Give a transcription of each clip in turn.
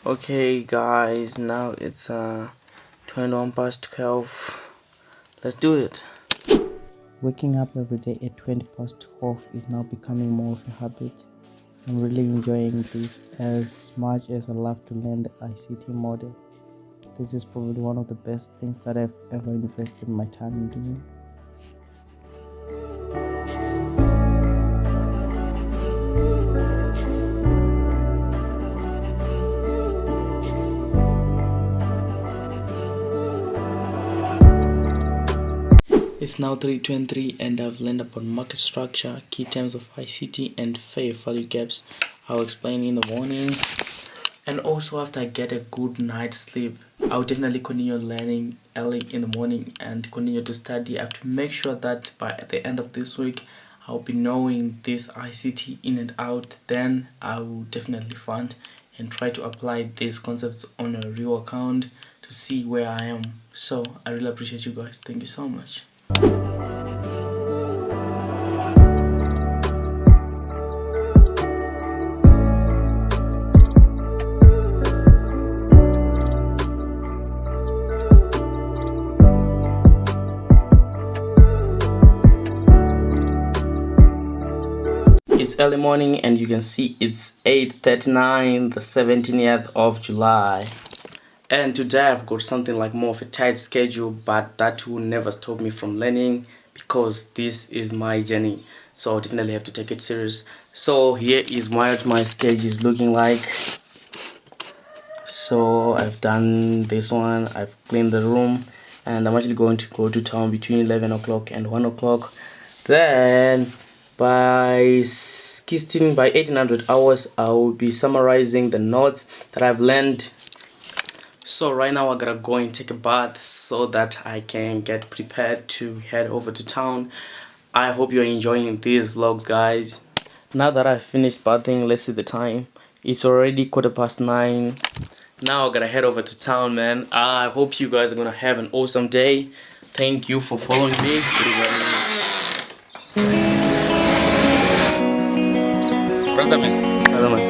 Okay guys, now it's 21 past 12. Let's do it. Waking up every day at 20 past 12 is now becoming more of a habit. I'm really enjoying this as much as I love to learn the ICT model. This is probably one of the best things that I've ever invested my time in doing. It's now 3:23 and I've learned about market structure, key terms of ICT and fair value gaps. I'll explain in the morning, and also after I get a good night's sleep. I'll definitely continue learning early in the morning and continue to study. I have to make sure that by the end of this week I'll be knowing this ICT in and out. Then I will definitely fund and try to apply these concepts on a real account to see where I am. So I really appreciate you guys. Thank you so much. It's early morning and you can see it's 8:39, the 17th of July. And today I've got something like more of a tight schedule, but that will never stop me from learning because this is my journey. So I definitely have to take it serious. So here is what my schedule is looking like. So I've done this one, I've cleaned the room, and I'm actually going to go to town between 11 o'clock and 1 o'clock. Then by 1800 hours I will be summarizing the notes that I've learned. So right now I gotta go and take a bath so that I can get prepared to head over to town. I hope you're enjoying these vlogs, guys. Now that I've finished bathing, let's see the time. It's already 9:15. Now I gotta head over to town, man. I hope you guys are gonna have an awesome day. Thank you for following me. Brother man. Brother man.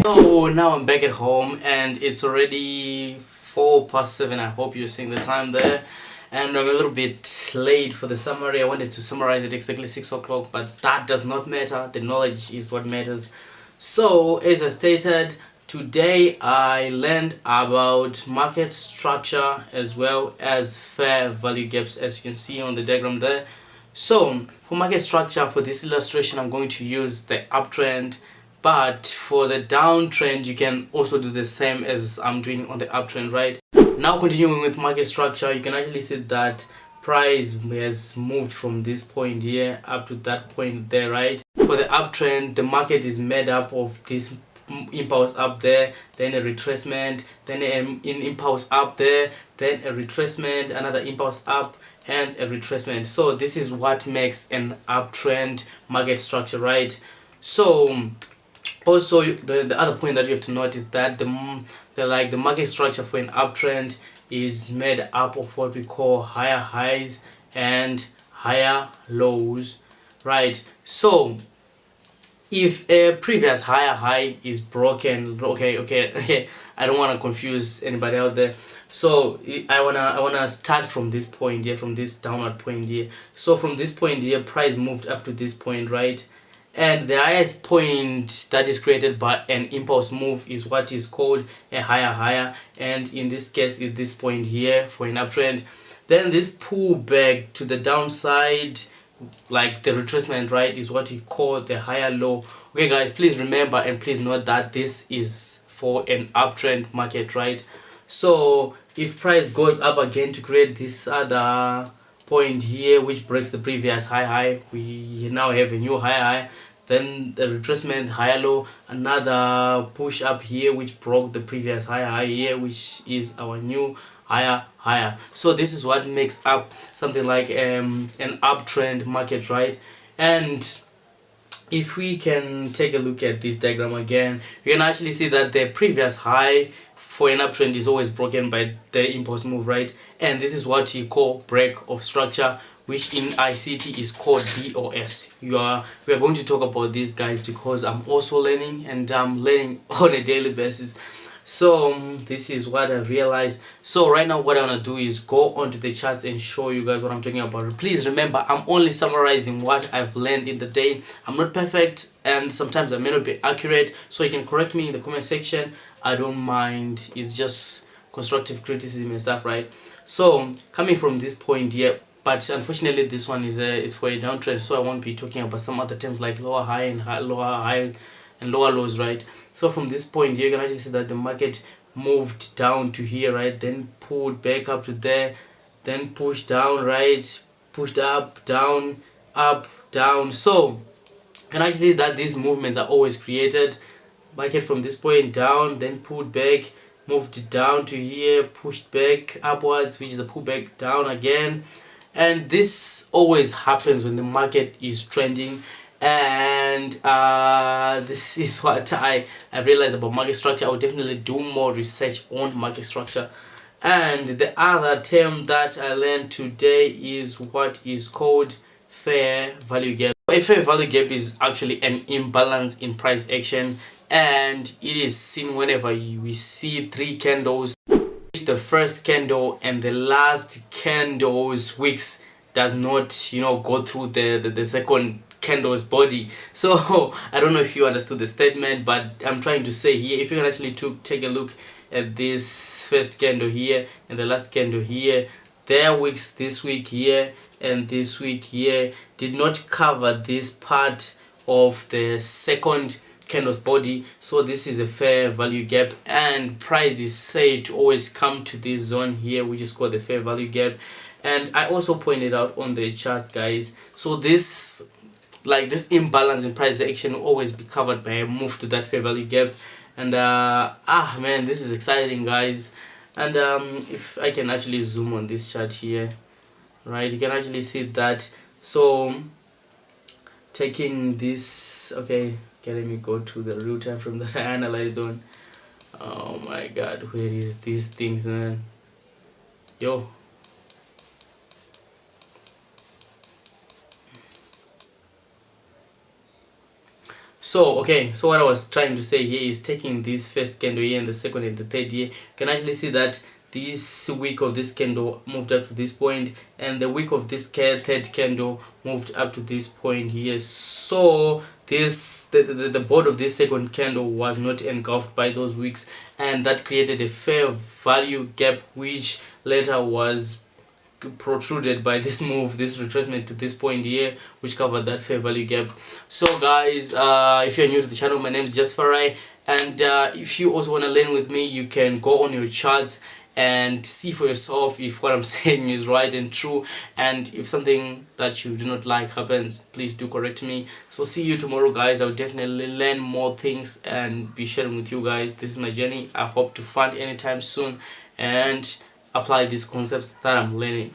So now I'm back at home and it's already 7:04. I hope you're seeing the time there, and I'm a little bit late for the summary. I wanted to summarize it exactly 6 o'clock, but that does not matter. The knowledge is what matters. So as I stated, today I learned about market structure as well as fair value gaps, as you can see on the diagram there. So for market structure, for this illustration I'm going to use the uptrend, but for the downtrend you can also do the same as I'm doing on the uptrend, right? Now continuing with market structure, you can actually see that price has moved from this point here up to that point there, right? For the uptrend, the market is made up of this impulse up there, then a retracement, then an impulse up there, then a retracement, another impulse up, and a retracement. So this is what makes an uptrend market structure, right? So also the other point that you have to note is that the market structure for an uptrend is made up of what we call higher highs and higher lows, right? So if a previous higher high is broken, okay, I don't want to confuse anybody out there. So I wanna start from this point here, from this downward point here. So from this point here, price moved up to this point, right? And the highest point that is created by an impulse move is what is called a higher, and in this case is this point here for an uptrend. Then this pull back to the downside, like the retracement, right, is what we call the higher low. Okay guys, please remember and please note that this is for an uptrend market, right? So if price goes up again to create this other point here which breaks the previous high, we now have a new high, then the retracement, higher low, another push up here which broke the previous high here, which is our new higher. So this is what makes up something like an uptrend market, right? And if we can take a look at this diagram again, you can actually see that the previous high for an uptrend is always broken by the impulse move, right? And this is what you call break of structure, which in ICT is called BOS. We are going to talk about these guys because I'm also learning, and I'm learning on a daily basis. So this is what I realized. So right now what I want to do is go onto the charts and show you guys what I'm talking about. Please remember, I'm only summarizing what I've learned in the day. I'm not perfect, and sometimes I may not be accurate, so you can correct me in the comment section. I don't mind. It's just constructive criticism and stuff, right? So coming from this point here, but unfortunately this one is for a downtrend, so I won't be talking about some other terms like lower high and lower high and lower lows, right? So from this point here, you can actually see that the market moved down to here, right? Then pulled back up to there, then pushed down, right? Pushed up, down, up, down. So you can actually see that these movements are always created. Market from this point down, then pulled back, moved down to here, pushed back upwards, which is a pullback down again. And this always happens when the market is trending. And this is what I realized about market structure. I will definitely do more research on market structure. And the other term that I learned today is what is called fair value gap. A fair value gap is actually an imbalance in price action, and it is seen whenever we see three candles, the first candle and the last candle's wicks does not, go through the second candle's body. So I don't know if you understood the statement, but I'm trying to say here, if you can actually take a look at this first candle here and the last candle here, their wicks this week here and this week here did not cover this part of the second candle's body. So this is a fair value gap, and price is said to always come to this zone here, which is called the fair value gap. And I also pointed out on the charts, guys, so this imbalance in price action will always be covered by a move to that fair value gap. And man, this is exciting, guys. And if I can actually zoom on this chart here, right, you can actually see that. So taking this, okay, let me go to the real time frame that I analyzed on. Oh my god, where is these things, man? Yo, so okay, so what I was trying to say here is taking this first candle here and the second and the third here, you can actually see that this wick of this candle moved up to this point, and the wick of this third candle moved up to this point here. So the board of this second candle was not engulfed by those wicks, and that created a fair value gap, which later was protruded by this move, this retracement to this point here, which covered that fair value gap. So guys, if you're new to the channel, my name is Jasfarai, and if you also want to learn with me, you can go on your charts and see for yourself if what I'm saying is right and true, and if something that you do not like happens, please do correct me. So see you tomorrow, guys. I'll definitely learn more things and be sharing with you guys. This is my journey. I hope to fund anytime soon and apply these concepts that I'm learning.